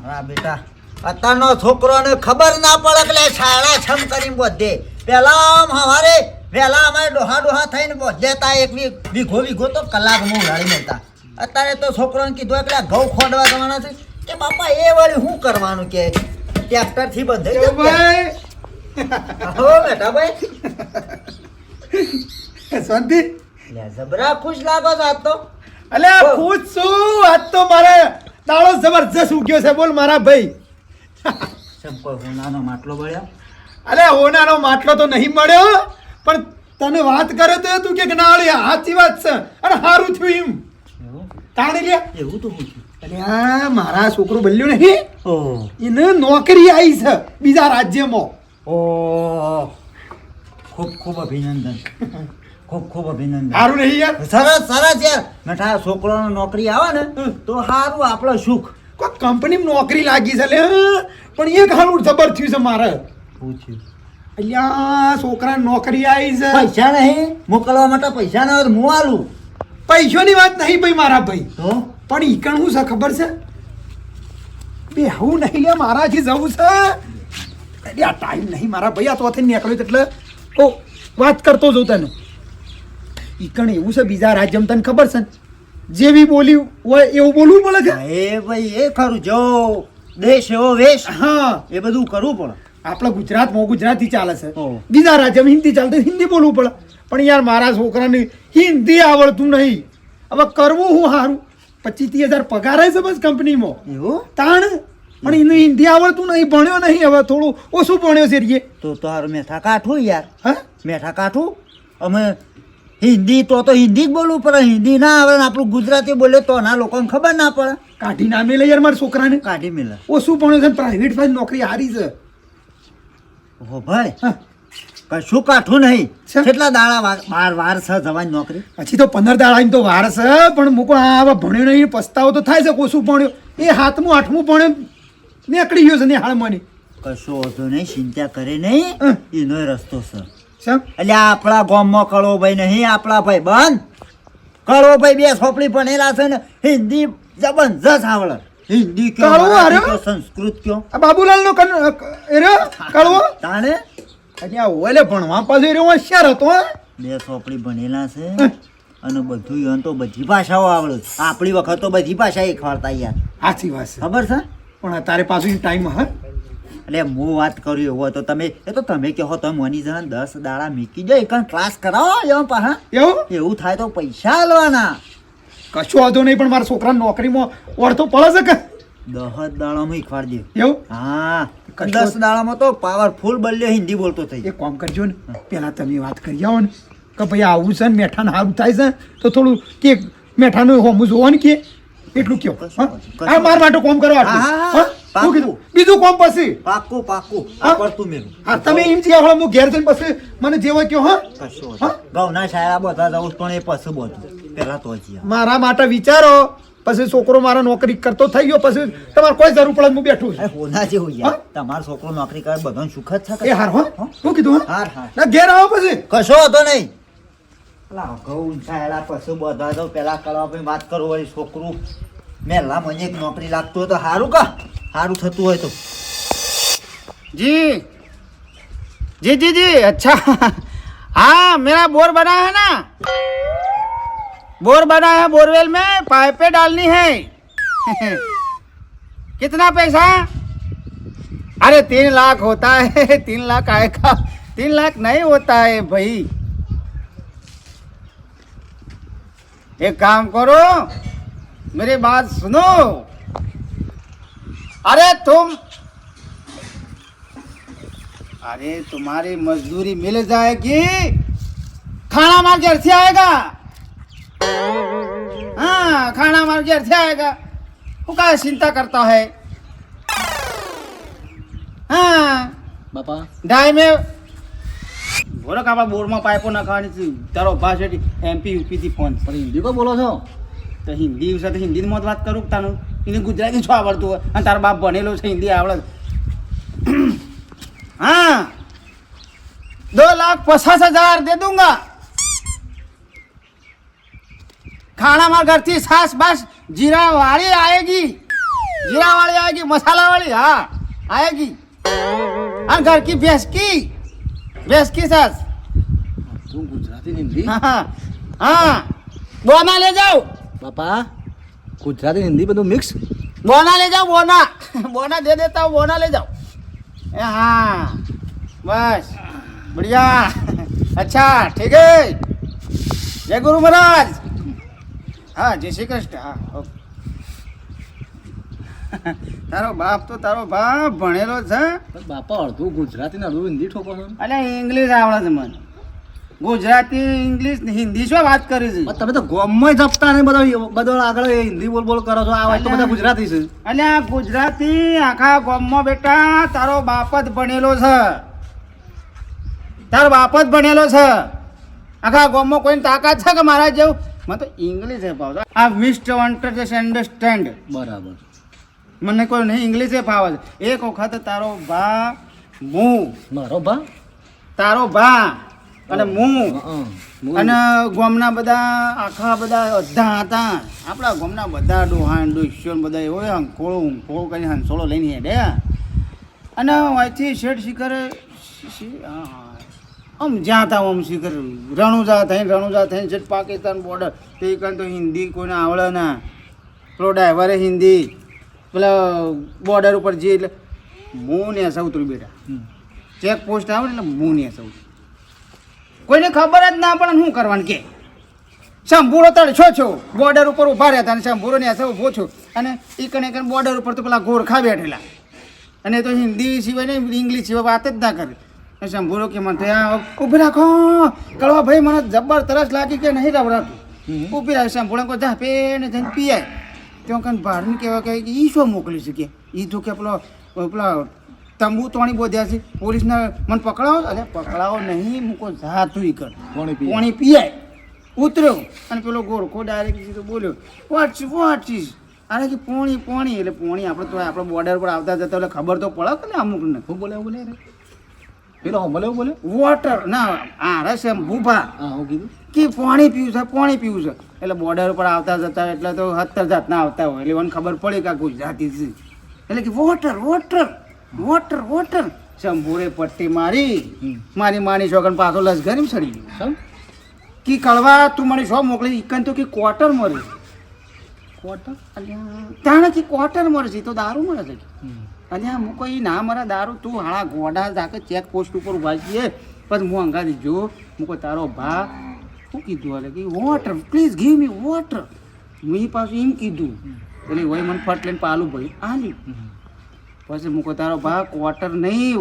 મારા બેટા અત્યારનો છોકરોને ખબર ના પડે એટલે શાળા છમ કરી બધે પેલા હવારે વહેલા અમારે ડોહા થઈને બધેતા એક વીઘો તો કલાકમાં ઉડાડી મળતા. અત્યારે તો છોકરોને કીધું એટલે ઘઉં ખોડવા જવાના છે કે બાપા એ વળી શું કરવાનું કે ટ્રેક્ટર થી બધે હો બેટા ભાઈ શાંતિ જબરા ખુશ લાગો છો આજ તો. અલે ખુશ છું આજ તો મારે દાડો જબરજસ્ત ઉગ્યો છે બોલ મારા ભાઈ. કોઈ હોનાનો માટલો બળ્યો? અલે હોનાનો માટલો તો નહીં મળ્યો પણ તને વાત કરે તો તું કે ના અલે સાચી વાત છે અને સારું થયું એમ તાણે લે એવું તો પૂછ્યું. અલે આ મારા છોકરો બલ્યો નહીં ઓહ એને નોકરી આવી છે બીજા રાજ્યમાં. ઓહ ખૂબ ખૂબ અભિનંદન ખૂબ અભિનંદન. સારું નહીં યાર સરસ સરસ યાર મેઠા છોકરાનો નોકરી આવે ને તો સારું આપણો સુખ. કોઈ કંપનીમાં નોકરી લાગી છે લે પણ એક હારું જબર થયું છે મારે. પૂછ્યું અલ્યા છોકરાને નોકરી આવી છે. પૈસા નહીં મોકલવા માટે પૈસા ના હોય તો હું આલું. પૈસાની વાત નહીં ભાઈ મારા ભાઈ તો પણ ઈકણ શું છે ખબર છે બે હું નહીં લે મારાથી જવું છે એટલે આ ટાઈમ નહીં મારા ભાઈ આ તો નીકળ્યો એટલે ઓ વાત કરતો જઉં તને ઈકણ એવું છે બીજા રાજ્યમાં તને ખબર છે ને જેવી બોલી હોય એવું બોલવું પડે છે. એ ભાઈ એ ખરું જો દેશ એવો વેશ હા એ બધું કરવું પડે. આપણા ગુજરાતમાં ગુજરાતી ચાલે છે ઓહ. બીજા રાજ્યમાં હિન્દી ચાલતી હિન્દી બોલવું પડે પણ યાર મારા છોકરાને હિન્દી આવડતું નહીં. હવે કરવું હું સારું 25,000 પગાર છે બસ કંપનીમાં એવું તાણ પણ એને હિન્દી આવડતું નહીં ભણ્યો નહીં હવે થોડું ઓછું ભણ્યો છે રે. તો તારું મેઠા કાઠું યાર હા મેઠા કાઠું અમે હિન્દી તો હિન્દી જ બોલવું પડે. હિન્દી ના આવે ને આપણું ગુજરાતી બોલે તો ના લોકોને ખબર ના પડે. કાઢી નામે લે યાર મારા છોકરાને કાઢી મેલે. ઓછું ભણ્યો છે પ્રાઇવેટ માં નોકરી હારી છે. ઓહો ભાઈ હા કશું કાઠું નહીં. છે? કેટલા દાડા વાર છે જવાની નોકરી? પછી તો 15 દાડાની તો વાર છે પણ મૂકો આ ભણ્યો નહીં પસ્તાવો તો થાય છે કે ઓછું ભણ્યો એ 7મું 8મું ભણ્યો નીકળી ગયો છે ને હાલમાંની. કશો વાંધો નહીં ચિંતા કરે નહીં હમ. એનો રસ્તો છે. શેમ એટલે આપણા ગામમાં કળોભાઈ નહીં આપણા ભાઈ બંધ કળોભાઈ 2 છોપડી ભણેલા છે ને હિન્દી જબરજસ્ત આવડે. હિન્દી કયો કળવો મરાઠી હાર્યો? કયો સંસ્કૃત કયો આ બાબુલાલ નો કળવો તાણે અહીંયા ઓલે ભણવા પાછો રહ્યો હોશિયાર હતો હે? 2 છોપડી ભણેલા છે અને બધું યન તો બધી ભાષાઓ આવડે. આપણી વખત તો બધી ભાષા શીખવાડતા યાર. સાચી વાત છે ખબર છે? પણ તારે પાછું ટાઈમ હા એટલે હું વાત કરું એવું તો તમે તમે કહો તમે મની જણ 10 દાડા મીકી જાય એક ક્લાસ કરાવો એમ પાહા એવું થાય તો પૈસા આલવાના. કશું વાંધો નહીં પણ મારા છોકરા નોકરીમાં ઓળતો પડે છે કે 10 દાડામાં શીખવાડજે. એવું હા 10 દાડામાં તો પાવરફુલ બલ્યો હિન્દી બોલતો થઈ એક કામ કરજો ને પેલા તમે વાત કરી આવો ને કે ભાઈ આવું છે ને મેઠાને સારું થાય છે તો થોડું કે મેઠાનું હોમું જોવો ને કે એટલું કયો હા મારા માટે કામ કરો આટલું. હા, હા, હા? શું કીધું? બીજું કામ પછી પાક્કું હા? પડતું મેલું હા તમે એમ છે હવે હું ઘેર જઈને પછી મને જેવો કયો હા કશો હા? ઘઉંના શાળા બધા જવું પણ એ પશુ બધું પેલા તો જ મારા માટે વિચારો પછી છોકરો મારો નોકરી કરતો થઈ ગયો પછી તમારે કોઈ જરૂર પડે હું બેઠું છું. હોના જેવું યાર હા? તમારો છોકરો નોકરી કરે બધાને સુખ જ છે એ હાર હો શું કીધું હા હાર હાર ના ઘેર આવો પછી કશો હતો નહીં. પેલા ઘઉં શાળા પશુ બધા તો પેલા કરવા પછી વાત કરો વળી છોકરું મેલા મને એક નોકરી લાગતું હોય તો સારું સારું થતું હોય તો जी जी जी जी अच्छा हाँ मेरा बोर बना है ना बोर बना है बोरवेल में पाइपें डालनी है कितना पैसा अरे 3 लाख होता है 3 लाख आएगा 3 लाख नहीं होता है भाई एक काम करो मेरी बात सुनो अरे तुम्हारी मजदूरी मिल जाएगी खाना मार घर से आएगा हाँ खाना मार घर से आएगा वो क्या चिंता करता है हाँ બાપા ढाई में बोलो का बोर में पाइपो नाखવાની છે તારો ભાષા એમપી યુપી થી ફોન પણ હિન્દી કો બોલો છો? તો હિન્દી સાથે હિન્દીમાં વાત કરું તાનું એને ગુજરાતી શું આવડતું હોય અને તારો બાપ ભણેલો છે હિન્દી આવડે हाँ 2,50,000 दे दूंगा खाना मार घर थी सास बस जीरा वाली आएगी आएगी मसाला वाली हाँ आएगी हाँ घर की भैंस की सास તું ગુજરાતી ને હિન્દી हाँ हाँ बोना ले जाओ બાપા ગુજરાતી ને હિન્દી બધું મિક્સ बोना ले जाओ बोना बोना दे देता हूँ बोना ले जाओ हाँ बस बढ़िया अच्छा ठीक है जय गुरु महाराज हाँ जय श्री कृष्ण हाँ ओके તારો બાપ ભણેલો છે પણ બાપા અડધું ગુજરાતી ને અડધું હિન્દી ઠોકો છો અલ્યા ઇંગ્લિશ આવડે છે મને ગુજરાતી ઇંગ્લિશ ને હિન્દી શું વાત કરી છે પણ તમે તો ગોમમાં જપતા ને બધો આગળ હિન્દી બોલ કરો છો આ વાત તો બધા ગુજરાતી છે અલ્યા ગુજરાતી આખા ગામમાં બેટા તારો બાપ જ ભણેલો છે આખા ગામમાં કોઈને તાકાત છે કે મારા જેવું મને તો ઇંગ્લિશ એ ભાવ આ મિસ્ટર અન્ડરસ્ટેન્ડ બરાબર મને કોઈ નહીં ઇંગ્લિશ એ ફાવે છે એક વખત તારો ભા હું મારો ભા તારો ભા અને હું હું અને ગામના બધા આખા બધા અડધા હતા આપણા ગામના બધા ડોહાન ડોસ્યો બધા એવો હંખોળો કરીને હંસોળો લઈને હેડે અને અહીંથી શેઠ શિખર આમ જ્યાં હતા આમ શિખર રણુજા થઈને શેઠ પાકિસ્તાન બોર્ડર તે કારણ તો હિન્દી કોઈને આવડે ના પેલો ડ્રાઈવરે હિન્દી પેલા બોર્ડર ઉપર જે એટલે હું ને સૌત્રી બેટા ચેક પોસ્ટ આવે એટલે હું ને સૌત્રી કોઈને ખબર જ ના પડે શું કરવાનું કે શંભુરો તડછો છો બોર્ડર ઉપર ઊભા રહેતા અને શંભુરો ને એસે ઊભો છો અને એકણ બોર્ડર ઉપર તો પેલા ગોરખા બેઠેલા અને એ તો હિન્દી સિવાય ને ઇંગ્લિશ સિવાય વાત જ ના કરે શંભુરો કે મને ઊભી રાખો કળવા ભાઈ મને જબર તરસ લાગી કે નહીં રવરાતું ઊભી રાખે શંભુરો કોઈ જા પેને જઈને પીએ ત્યાં કઈ બહારને કહેવા કે એ શું મોકલી છે કે એ તો કે પેલા તંબુ તોણી બોધ્યા છે પોલીસને મને પકડાવો અરે પકડાવો નહીં મૂકો જાતું ઈ કર પાણી પીએ ઉતર્યો અને પેલો ગોરખો ડાયરેક્ટ સીધો બોલ્યો વોટ ઇઝ અરે કે પોણી એટલે પોણી આપણે તો આપણે બોર્ડર પર આવતા જતા એટલે ખબર તો પડે કે ને અમુકને હું બોલે પેલો બોલે વોટર ના આ શંભુભા હા હું કીધું કે પાણી પીવું છે એટલે બોર્ડર પર આવતા જતા એટલે તો 70 જાતના આવતા હોય એટલે મને ખબર પડે કે આ ગુજરાતી છે એટલે કે વોટર શંભુરે પટ્ટી મારી માની છોકન પાછો લસગરી સડી ગયો કે કળવા તું મને શો મોકલી ઇકન તો કે ક્વાર્ટર મરે તાણે કે ક્વાર્ટર મરે છે તો દારૂ મળે છે અને આ મૂકો એ ના મારા દારૂ તું હાળા ગોડા જાકે ચેક પોસ્ટ ઉપર ઉભા છીએ પછી હું અંગાથી જો મૂકો તારો ભા શું કીધું એટલે કે water please give me water મેં પાછું એમ કીધું એટલે હોય મને ફટ લઈને પાલું ભાઈ આલ્યું પછી મૂકો તારો ભા ક્વાર્ટર નહીં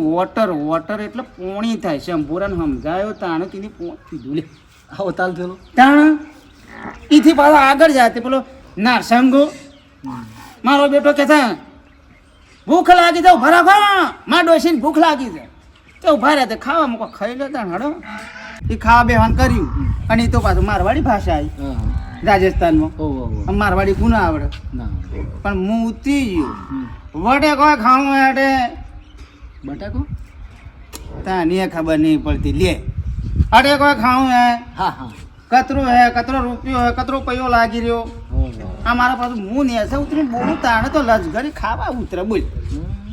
વોટર એટલે પોણી થાય શંભુરાને સમજાયો તાણે તેની કીધું લે આવો તાલ થયેલો તાણ એથી પાછો આગળ જાય તે પેલો નારસંગો મારો બેટો કે છે ભૂખ લાગી જાવ ભરાખો માં ડોસીને ભૂખ લાગી છે તો ઉભા રહ્યા તે ખાવા મૂકો ખાઈ લેતા હડો એ ખાવા બેવાન કર્યું અને એ તો પાછું મારવાડી ભાષા આવી રાજસ્થાનમાં મારવાડી ગુના આવડે પણ હું ઉતરી ગયો વટે કોઈ ખાવું એટલે બટાકો તાને ખબર નહીં પડતી લે અરે કોઈ ખાવું હે હા કતરો રૂપિયો હે કતરો પૈયો લાગી રહ્યો આ મારા પાછું હું નેસે ઉતરીને બોલું તાણે તો લસગરી ખાવા ઉતરે બોલ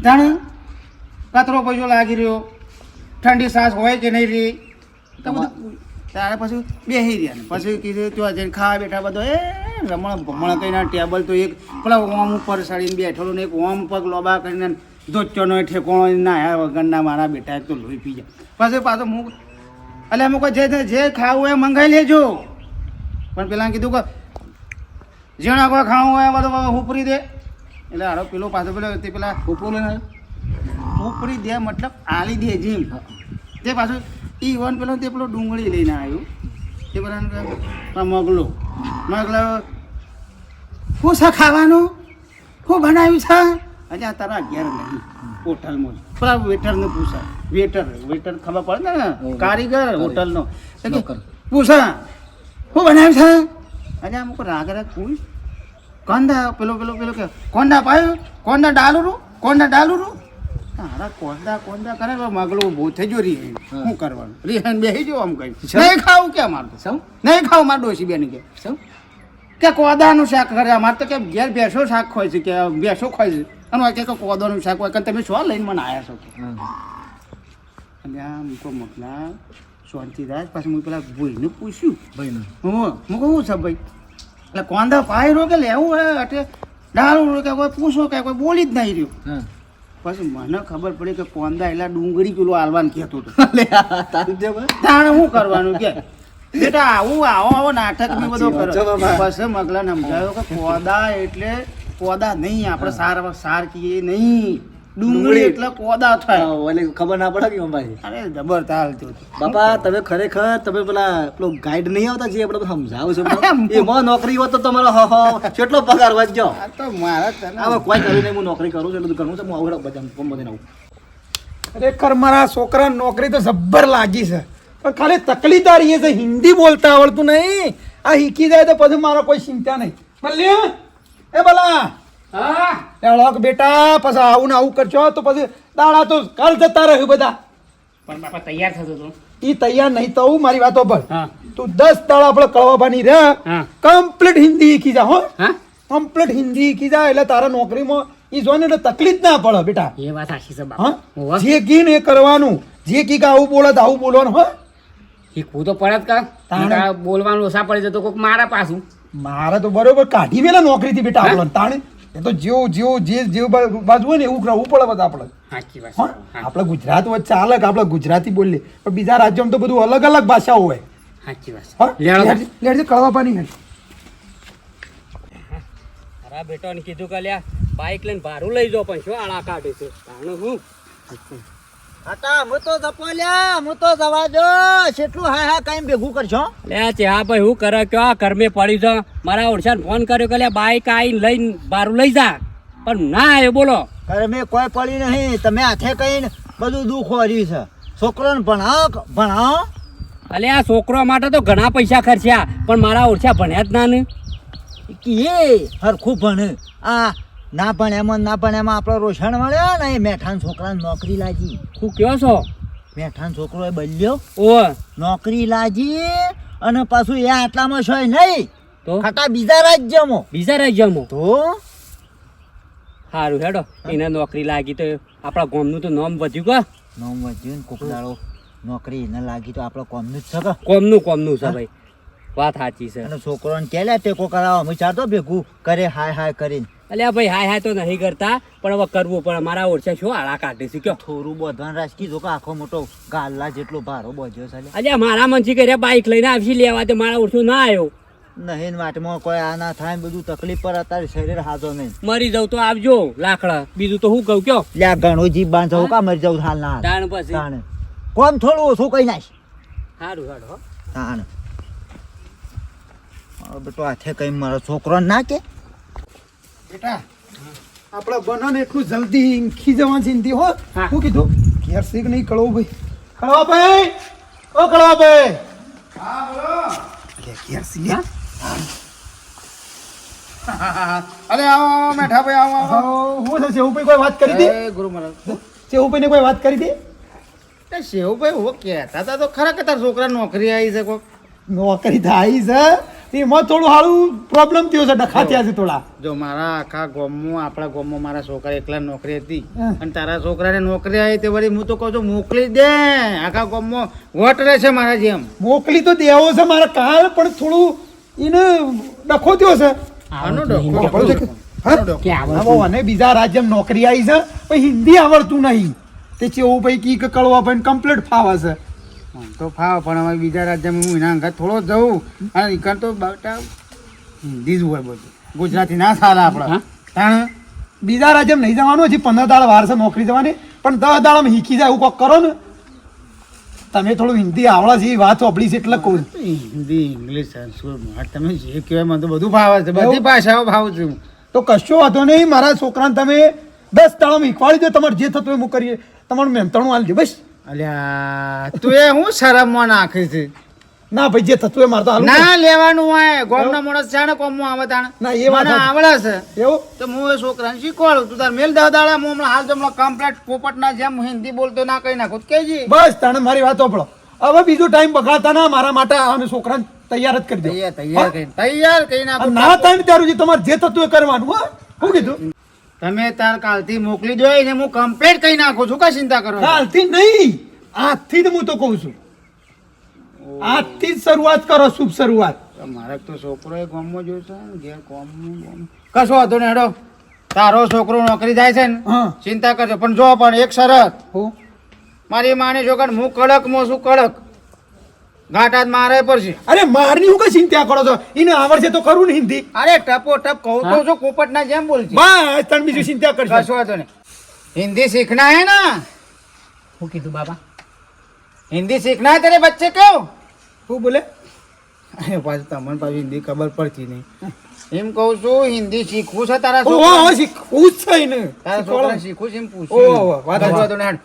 તાણે કતરો પૈયો લાગી રહ્યો ઠંડી સાસ હોય કે નહીં રહી તો બધું તારે પછી બેસી રહ્યા ને પછી કીધું ત્યાં જઈને ખાવા બેઠા બધો એ રમણ કહીને ટેબલ તો એક પેલા ઓમ ઉપર સડીને બેઠેલો ને એક ઓમ પગ લોબા કરીને ધોચ્યોનો ઠેકોણો નાયા વગરના મારા બેટા એક તો લોહી પી જાય પછી પાછો હું એટલે અમુક જે ખાવું એ મંગાવી લેજો પણ પેલા કીધું કે જેણા કોઈ ખાવું હોય બધું ઉપરી દે એટલે હારો પેલો પાછો પેલો તે પેલા ઉપરી દે મતલબ આલી દે જીમ તે પાછું ઈવન પેલો તે પેલો ડુંગળી લઈને આવ્યો તે પેલા મગલો શું છે ખાવાનું શું બનાવ્યું છે હજી આ તારા ઘેર નહીં હોટલમાં પેલા વેટરને પૂછા વેટર ખબર પડે ને કારીગર હોટલનો પૂછા શું બનાવ્યું છે હજી અમુક રાગ પૂછ કોંદા પેલો કે કોંદા પાયું કોંદા ડાલુરું તારા કોંદા કરે મગલો બહુ થઈ ગયો રી શું કરવાનું રિહાન બેસી જો આમ કઈ નહીં ખાવું કે મારું નહીં ખાવું મારે ડોસી બેન કે કે કોદાનું શાક કરે અમારે તો કે ઘેર ભેંસો શાક ખોય છે કે ભેંસો ખોય છે અને હોય કે કોદાનું શાક હોય કે તમે શું લઈને મને આવ્યા છો અને આ મૂકો મોકલા શાંતિ રાજ પાછું હું પેલા ભાઈને પૂછ્યું હું કહું છે ભાઈ એટલે કોંદા પાય રહ્યો કે લેવું હે એટલે ડાળું કે કોઈ પૂછો કે કોઈ બોલી જ નહીં રહ્યું પછી મને ખબર પડી કે કોંદા એટલે ડુંગળી પેલું આલવાન કહેતો હતો તાણે શું કરવાનું કે બેટા આવો નાટક બી બધો કરો પછી મગલા સમજાયો કે પોદા એટલે પોદા નહીં આપણે સાર કહીએ નહીં ડુંગળી એટલે પોદા થાય એટલે ખબર ના પડે કે અંબાજી અરે જબર ચાલતું બાપા તમે ખરેખર તમે પેલો ગાઈડ નહીં આવતા જે આપણે સમજાવો છો એમાં નોકરી હોત તો તમારો કેટલો પગાર વધજો આ તો મારા તને હવે કોઈ કર્યું નહીં હું નોકરી કરું છું એટલે ઘણું છે હું આવું બધા બધે આવું ખરેખર મારા છોકરા નોકરી તો જબ્બર લાગી છે પણ ખાલી તકલીફ આ રહી છે હિન્દી બોલતા આવડતું નહીં આ શીખી જાય તો પછી મારો કોઈ ચિંતા નહીં મલ્યા એ ભલા લોક બેટા પછી આવું ને આવું કરશો તો પછી દાડા તો કાલ જતા રહ્યું બધા પણ બાપા તૈયાર થતો તો ઈ તૈયાર નહીં થવું મારી વાતો પર હા તું 10 દાડા આપણે કળવાબાની રે હા કમ્પ્લીટ હિન્દી શીખી જા હો હા કમ્પ્લીટ હિન્દી શીખી જા એટલે તારા નોકરીમાં ઈ જોને એટલે તકલીફ ના પડે બેટા એ વાત સાચી છે હા જે કી ને એ કરવાનું જે કી કે આવું બોલે તો આવું બોલવાનું હો શીખવું તો પડે જ કા બોલવાનું ઓછા પડી જતો કોઈક મારા પાછું મારે તો બરોબર કાઢી મેલા નોકરીથી બેટા આપણને તાણે એ તો જેવું બાજુ હોય ને એવું રહેવું પડે બધા આપણે સાચી વાત હા આપણે ગુજરાત વચ્ચે ચાલે કે આપણે ગુજરાતી બોલીએ પણ બીજા રાજ્યોમાં તો બધું અલગ અલગ ભાષાઓ હોય સાચી વાત હા લેડજે કળવા પાણી હેડ મારા બેટાને કીધું કે લ્યા બાઈક લઈને ભાડું લઈ જાઓ પણ શું આળા કાઢે છે તાણું હું હતા હું તો જપોલ્યા હું તો જવા દો કેટલું હા કઈ ભેગું કરશો લે ચા ભાઈ હું કરે કે આ ઘરમે પડી છે મારા ઓળશાને ફોન કર્યો કે લ્યા બાઈક આવીને લઈને ભાડું લઈ જા પણ ના આવ્યો બોલો ઘરે મેં કોઈ પડી નહીં તમે હાથે કહીને બધું દુઃખ વર્યું છે છોકરોને ભણાવો અલે આ છોકરો માટે તો ઘણા પૈસા ખર્ચ્યા પણ મારા ઓળશા ભણ્યા જ ના ને કે એ હરખું ભણે આ ના પણ એમાં આપણો રોશન મળ્યો ને એ મેઠાન છોકરાને નોકરી લાગી હું કયો છો મેઠાન છોકરો એ બલ્યો ઓ નોકરી લાગી અને પાછું એ આટલામાં છે નહીં તો ખટા બીજા રાજ્યમાં બીજા રાજ્યમાં તો સારું હેડો એને નોકરી લાગી તો આપણા ગામનું તો નામ વધ્યું કે નોમ વધ્યું ને કોકદાડો નોકરી એને લાગી તો આપણો કોમનું જ છે કે કોમનું છે ભાઈ વાત સાચી છે અને છોકરોને કે લે ટેકો કરાવો અમે ચાતો ભેગું કરે હાય કરીને અલ્યા ભાઈ હાય તો નહીં કરતા પણ હવે કરવું પણ મારા ઓળશા શું આળા કાઢે છે કયો થોડું બોધવાન રાખી જો કે આખો મોટો ગાલ્લા જેટલો ભારો બોધ્યો છે અલ્યા મારા મનથી કર્યા બાઈક લઈને આવશી લેવા તો મારા ઓળશું ના આવ્યો નહીં વાટમાં કોઈ આ ના થાય ને બધું તકલીફ પર અત્યારે શરીર હાજો નહીં મરી જાવ તો આવજો લાકડા બીજું તો હું કહું કયો લ્યા ઘણું જીભ બાંધો કા મરી જાવ હાલ ના તાણ પછી તાણ કોમ થોડું ઓછું કઈ નાખ સારું હેડો હો. તાણ બેટો હાથે કઈ મારો છોકરો ના કે બેટા આપણા બનાને એટલું જલ્દી ઈંખી જવાનું છે હિન્દી હો હા. શું કીધું ઘેર શીખ નહીં કળવો ભાઈ કળવા ભાઈ ઓ કળવા ભાઈ હા બોલો ઘેર શીખ અરે આવો મેઠા ભાઈ આવો હું છે સેવભાઈ કોઈ વાત કરી હતી એ ગુરુ મહારાજ સેવભાઈને કોઈ વાત કરી હતી એ શેવભાઈ હો કહેતા હતા તો ખરા કે તારા છોકરા નોકરી આવી છે કોક નોકરી થાય છે એમાં થોડું સારું પ્રોબ્લેમ થયો છે ડખા થયા છે થોડા જો મારા આખા ગામમાં આપણા ગામમાં મારા છોકરા એકલા નોકરી હતી હા. અને તારા છોકરાને નોકરી આવી તે વળી હું તો કહું છું મોકલી દે આખા ગામમાં વોટ રહે છે મારા જેમ મોકલી તો દેવો છે મારા કાલ પણ થોડું એને ડખો થયો છે આનો ખબર છે કે? હા? કે આવડતું હા, બહુ અને બીજા રાજ્યમાં નોકરી આવી છે પણ હિન્દી આવડતું નહીં તે ચેવું ભાઈ કી કે કળવા ભાઈ કમ્પ્લીટ ફાવે છે તો ફાવ પણ હવે બીજા રાજ્યમાં હું એના અંગત થોડો જઉં અને ઈકન તો બાટા હિન્દી જ હોય બધું ગુજરાતી ના ચાલે આપણે તાણ બીજા રાજ્યમાં નહીં જવાનું હજી 15 દાડા વાર છે નોકરી જવાની પણ 10 દાડામાં શીખી જાય એવું કોક કરો ને તમે થોડું હિન્દી આવડે છે એ વાત સાંભળી છે એટલે કહું હિન્દી ઇંગ્લિશ સંસ્કૃત મરાઠ તમે જે કહેવાય મને તો બધું ભાવે છે બધી ભાષાઓ ભાવ છું તો કશો વાંધો નહીં મારા છોકરાને તમે 10 દાડામાં શીખવાડી દો તમારે જે થતું હોય હું કરીએ તમારું મહેનતાણું હાલ દે બસ અલ્યા તું એ હું શરમમાં નાખે છે ના ભાઈ જે થતું હોય મારે તો હાલ ના લેવાનું હોય ગોમના માણસ છે ને કોમમાં આવે તાણ ના, એ વાત મને સાચી. આવડે છે એવું તો હું એ છોકરાને શીખવાડું તું તાર મેલ દા દાડા હું હમણાં હાલ જમણા કમ્પ્લીટ પોપટના જેમ હિન્દી બોલતો ના કઈ નાખું કેજી બસ તાણે મારી વાત સાંભળો હવે બીજો ટાઈમ બગાડતા ના મારા માટે અને છોકરાને તૈયાર જ કરી દો તૈયાર કઈ નાખો. ના થાય ને ત્યાર સુધી તમારે જે થતું એ કરવાનું હો. શું કીધું? તમે તાર કાલથી મોકલી દો ને હું કમ્પ્લીટ કઈ નાખું છું. કા ચિંતા કરો છો? કાલથી નહીં, આજથી જ હું તો કહું છું. આજથી જ શરૂઆત કરો, શુભ શરૂઆત. મારે તો છોકરો એ ગામમાં જોશે ને ઘેર ગામમાં કશો હતો ને હેડો તારો છોકરો નોકરી જાય છે ને હા. ચિંતા કરજો પણ જો પણ એક શરત હું મારી માને છોકરા હું કડક માં છું કડક ઘાટા મારે પડશે. અરે મારની હું કઈ ચિંતા કરો છો? એને આવડશે તો કરું ને હિન્દી. અરે ટપો ટપ કહું તો છો પોપટ ના જેમ બોલશે. બસ તને બીજું ચિંતા કરશો. કશો હતો ને हिंदी सीखना है ना. શું કીધું બાબા? हिंदी सीखना है तेरे बच्चे को. શું બોલે? અરે પાછું તમને પાછું હિન્દી ખબર પડતી નહીં. એમ કહું છું હિન્દી શીખવું છે તારા ઓહો, છોકરા હવે શીખવું જ છે એને. તારા છોકરા શીખવું છે એમ ઓહો, પૂછું. વાત કશો વાત. હતો ને હેડ.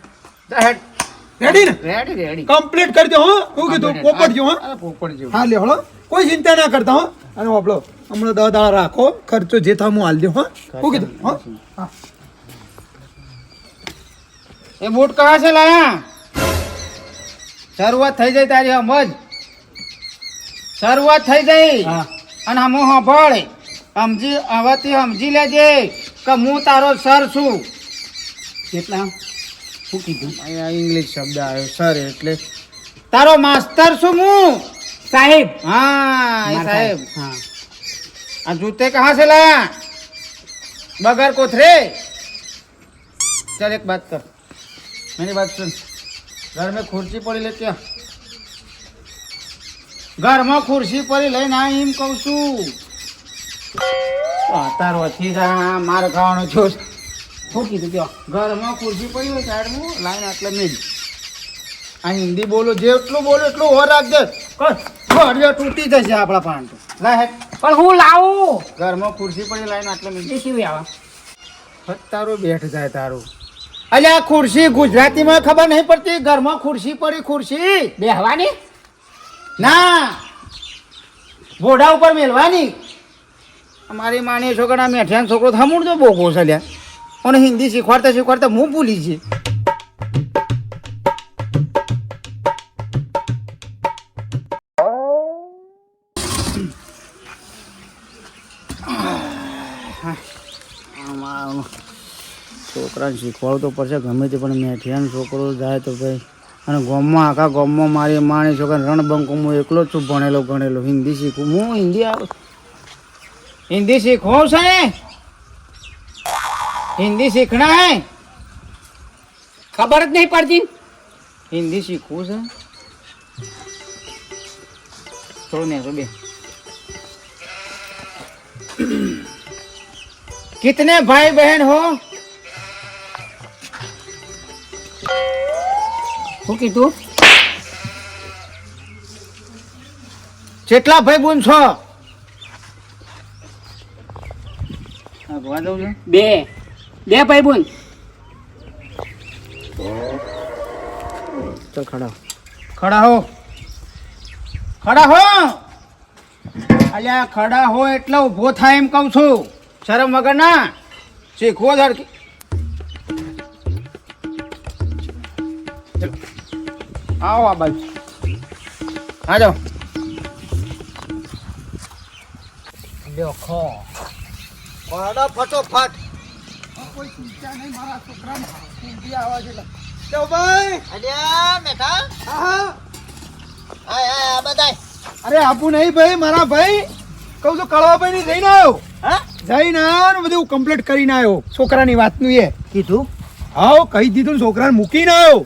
જા હેડ. રેડી ને? Ready ready. કમ્પ્લીટ કરી દો હો. શું કીધું? પોપટ જો હો. અરે પોપટ જેવું. હા લે હળો, કોઈ ચિંતા ના કરતા હો. અને આપણો હમણાં 10 દાડા રાખો, ખર્ચો જે થાય હું હાલ દઉં હો. શું કીધું? હો? હા. એ બૂટ કહા છે લાયા? શરૂઆત થઈ જાય તારી સમજ. શરૂઆત થઈ ગઈ હા. અને હું સાંભળ સમજી હવેથી સમજી લેજે કે હું તારો સર છું. કેટલા? શું કીધું? અહીંયા ઇંગ્લિશ શબ્દ આવ્યો સર એટલે તારો માસ્તર છું હું. સાહેબ. હા એ મારા સાહેબ. હા. આ જૂતે કહા से लाया? बगर कोथरे. चल एक बात कर, मेरी बात सुन. घर में खुर्सी पड़ी लेके आ. ઘરમાં ખુરશી પડી લઈને આ એમ કહું છું. તારો થી માર ખાવાનો છો. શું કીધું કયો? ઘરમાં ખુરશી પડી હોય સાઈડમાં લાઈન આટલે મેં આ હિન્દી બોલો જેટલું બોલો એટલું ઓર રાખજે. ઘડિયા તૂટી જશે આપણા પાન તો. લા હેડ. પણ હું લાવું. ઘરમાં ખુરશી પડી લાઈન આટલે મેં એ કેવી આવે? તારું બેઠ જાય તારું. અલ્યા ખુરશી ગુજરાતીમાં ખબર નહીં પડતી. ઘરમાં ખુરશી પડી ખુરશી બેહવાની? ના ઘોડા ઉપર મેલવાની. અમારી માની છોકરા મેઠિયાનો છોકરો થમું તો બહુ ઘોસલ્યા અને હિન્દી શીખવાડતા શીખવાડતા હું ભૂલી છે. છોકરાને શીખવાડવું તો પડશે ગમે તે પણ મેઠિયાનો છોકરો જાય તો ભાઈ. અને ગામમાં આખા ગામમાં મારી માણી છોકરા રણબંકો હું એકલો જ છું ભણેલો ગણેલો. હિન્દી શીખવું હું હિન્દી આવે હિન્દી શીખવું છે. હિન્દી શીખના હે. ખબર જ નહીં પડતી. हिंदी सीखूं से छोड़ नहीं तो बे. कितने भाई बहन हो? શું કીધું? કેટલા ભાઈ બોન છો? ભગવાન દઉં છે. બે ભાઈ બોન. चल खड़ा हो खड़ा हो. અલ્યા ખડા હો એટલે ઊભો થાય એમ કહું છું. શરમ વગર ના શીખવો ધડકી. આવો આ બાજુ આ જાઓ. લ્યો ખો. વાડો ફટોફટ. કોઈ ચિંતા નહીં, મારા છોકરાને હિન્દી આવવા છે. જાઓ ભાઈ. અલ્યા મેઠા. હા. આય આય આ બધાય. અરે આપું નહીં ભાઈ, મારા ભાઈ કહું છું કળવાભાઈ ની જઈને આવ્યો. હા જઈને આવ્યો ને બધું કમ્પ્લીટ કરીને આવ્યો. છોકરાની વાતનું એ કીધું. હાવ કહી દીધું ને છોકરાને મૂકીને આવ્યો.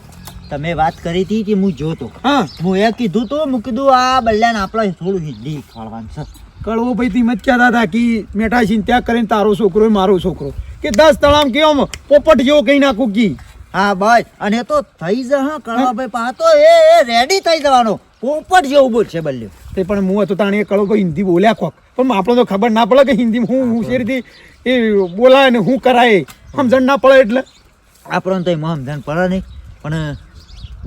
તમે વાત કરી હતી કે હું જોતો. હા હું એ કીધું તો હું કીધું આ બલ્યાને આપણે થોડું હિન્દી ખવડાવવાનું છે. કળવો ભાઈ તી મત કહેતા હતા કે મેઠા ચિંતા કરીને તારો છોકરો એ મારો છોકરો કે 10 તળામ કેમ પોપટ જેવો કઈ નાખું કી. હા બસ અને એ તો થઈ જ હા કળવાભાઈ પા તો એ રેડી થઈ જવાનો. પોપટ જેવું બોલશે બલ્યો. તે પણ હું હતો તાણે કળવો હિન્દી બોલ્યા કોક પણ આપણને તો ખબર ના પડે કે હિન્દીમાં હું શેરીથી એ બોલાય ને હું કરાય સમજણ ના પડે એટલે આપણને તો એમાં સમજણ પડે નહીં પણ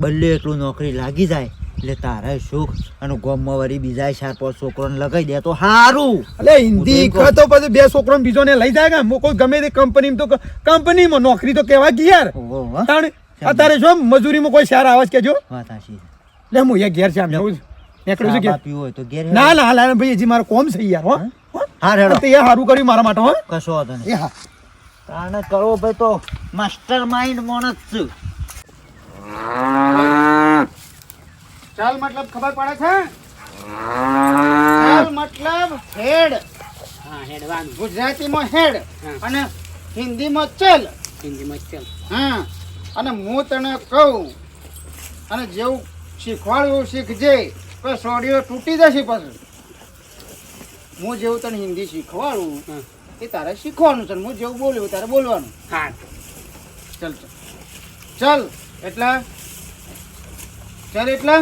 બલ્યો એટલું નોકરી લાગી જાય એટલે તારે સુખ અને ગામમાં વળી બીજા 4-5 છોકરાને લગાઈ દે તો સારું. એટલે હિન્દી તો પછી 2 છોકરાને બીજોને લઈ જાય કે હું કોઈ ગમે તે કંપનીમાં તો કંપનીમાં નોકરી તો કહેવાય કે યાર. ઓહો, હા. તાણે અત્યારે જો મજૂરીમાં કોઈ સારા આવાજ કેજો વાત સાચી. લે હું એ ઘેર છે આમ જવું નીકળ્યું છે ચા કે પીવું હોય તો ઘેર ના ના ના ભાઈ હજી મારે કોમ છે યાર હો હા હેડો તે સારું કર્યું મારા માટે હો કશો વાંધો નહીં એ હા તાણે કરો ભાઈ તો માસ્ટર માઇન્ડ માણસ છું ચાલ મતલબ ખબર પડે છે ચાલ મતલબ હેડ હા હેડવાનું ગુજરાતીમાં હેડ હા. અને હિન્દીમાં ચલ હિન્દીમાં ચાલ હા અને હું તને કહું અને જેવું શીખવાડવું શીખજે તો સોડીઓ તૂટી જશે પછી હું જેવું તને હિન્દી શીખવાડું હા. એ તારે શીખવાનું છે હું જેવું બોલ્યું તારે બોલવાનું હા ચલ ચલ ચલ એટલા ચલ એટલા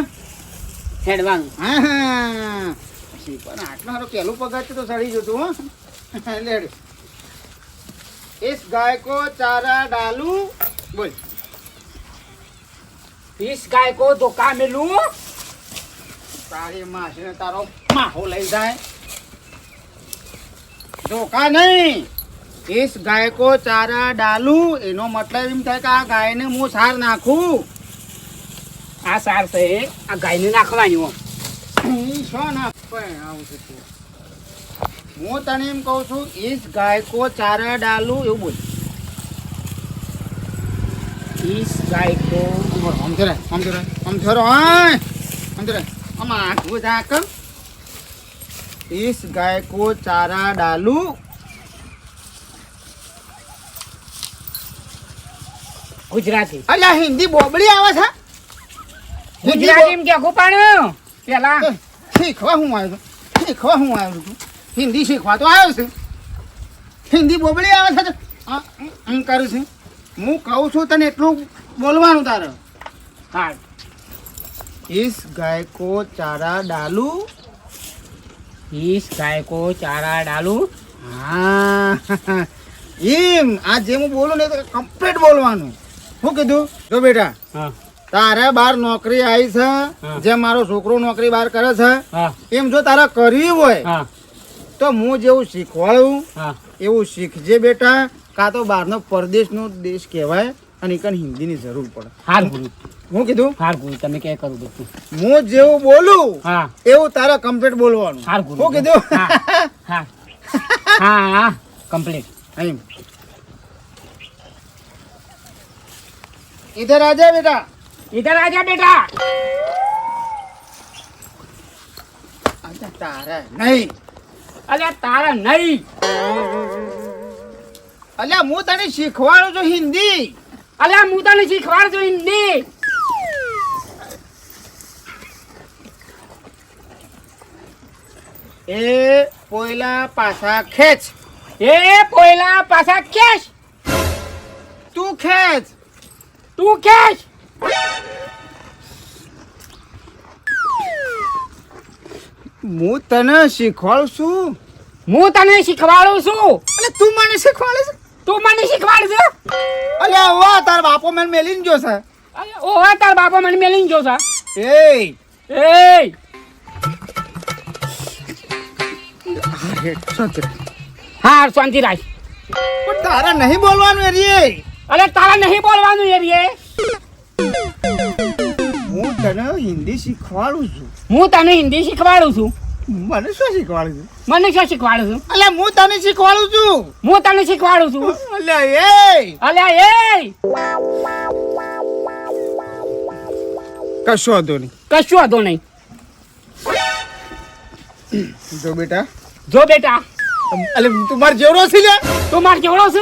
હેડવાનું હા હા પછી પણ આટલો સારો પહેલું પગાર છે તો સડી જતું હો લેડ इस गाय को चारा डालूं बोल इस गाय को धोखा मिलूं તારી માસીને તારો માહો લઈ જાય ધોકા નહીં इस गाय को चारा डालूं એનો મતલબ એમ થાય કે આ ગાયને હું સાર નાખું આ સાર છે આ ગાયને નાખવાની હો ઈ શું નાખે આવું છે તું હું તને એમ કહું છું इस गाय को चारा डालूं એવું બોલ इस गाय को સમજરે આમાં આખું ઝાક इस गाय को चारा डालूं ગુજરાતી અલ્યા હિન્દી બોબડી આવે છે ગુજરાતી એમ કે પાણ્યો પેલા શીખવા હું આવ્યો છું હિન્દી શીખવા તો આવ્યો છે હિન્દી બોબડી આવે છે હું કરું છું હું કહું છું તને એટલું બોલવાનું તારે હા इस गाय को चारा डालूं इस गाय को चारा डालूं હા એમ આ જે હું બોલું ને તો કમ્પ્લીટ બોલવાનું શું કીધું જો બેટા હા તારે બાર નોકરી આવી છે હા. જેમ મારો છોકરો નોકરી બહાર કરે છે હા એમ જો તારે કરવી હોય હા તો હું જેવું શીખવાડું હા એવું શીખજે બેટા કાં તો બહારનો પરદેશનો દેશ કહેવાય અને એકન હિન્દીની જરૂર પડે હાર ગુરુ હું કીધું હાર ગુરુ તમે કે કરું બધું હું જેવું બોલું હા એવું તારે કમ્પ્લીટ બોલવાનું હાર ગુરુ હું કીધું હા હા હા હા કમ્પ્લીટ એમ इधर आ जा बेटा इधर आजा बेटा अच्छा तारा नहीं अरे तारा नहीं અલ્યા હું તને શીખવાડું છું હિન્દી અલ્યા હું તને શીખવાડજો હિન્દી એ પોયલા પાછા ખેંચ એ પોયલા પાછા કેશ તું ખેંચ તું કેશ હું તને શીખવાડું છું હું તને શીખવાડું છું એટલે તું મને શીખવાડે છે તું મને શીખવાડજો અલ્યા વાહ તાર બાપો મને મેલીને જો છે ઓહો તાર બાપા મને મેલીને જો છે એ એ હા શાંતિ રાખ પણ તારા નહીં બોલવાનું એ રે અરે તારા નહીં બોલવાનું એ રે હું તને હિન્દી શીખવાડું છું હું તને હિન્દી શીખવાડું છું મને શું શીખવાડું છું મને શું શીખવાડું છું અલ્યા હું તને શીખવાડું છું હું તને શીખવાડું છું અલ્યા એ અલ્યા એ કશો વાંધો નહીં કશું વાંધો નહીં જો બેટા જો બેટા અલે તું માર જેવડો છે લે તું માર કેવડો છે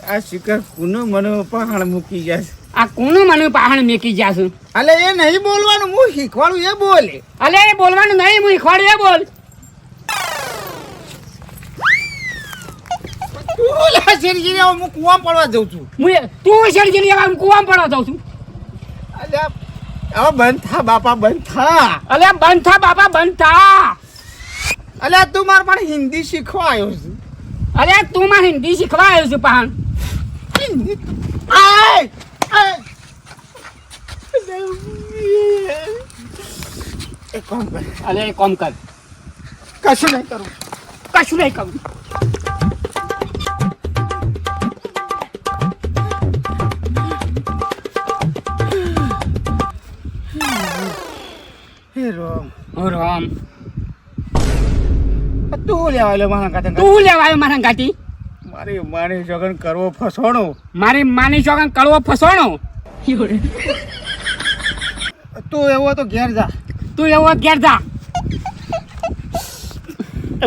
આ શિકાર કુનો મને પહાડ મૂકી ગયા છે આ કોનું મને પહાડ મેકી જા છે અલે એ નહીં બોલવાનું હું શીખવાડું એ બોલે અલે એ બોલવાનું નહીં હું શીખવાડું એ બોલ તું ઓલા શેરજીને હું કુવા પડવા જઉં છું તું શેરજીની આમ કુવામાં પડવા જાઉં છું અલે હવે બંધ થા બાપા બંધ થા અલે બંધ થા બાપા બંધ થા અલે તું માર પણ હિન્દી શીખવા આવ્યો છે અરે તું માં હિન્દી શીખવા આવ્યો છું પહાણ હિન્દી આય આય એ કોમ કર અલે કોમ કર કશું નહીં કરું કશું નહીં કરું ઓ રામ તું લેવા લે મારા કાતે તું લેવા આવ્યો મારા ગાતી મારી મારી જગન કરવો ફસોણો મારી માની છોકરાને કડવો ફસવાનો તું એવો તો ઘેર જા તું એવો જ ઘેર જા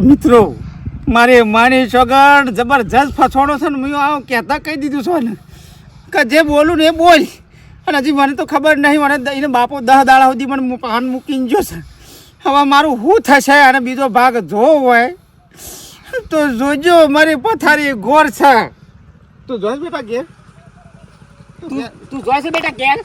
મિત્રો મારી માની છોકર જબરજસ્ત ફસોણો છે ને મેં આવું કહેતા કહી દીધું છે ને કે જે બોલું ને એ બોલ અને હજી મને તો ખબર નહીં મને એને બાપો 10 દાડા સુધી મને પાન મૂકીને જો છે હવે મારું શું થશે અને બીજો ભાગ જોવો હોય તો જોજો મારી પથારી ગોર છે તું જોઈશ બેટા ઘેર તું જોઈશે બેટા ઘેર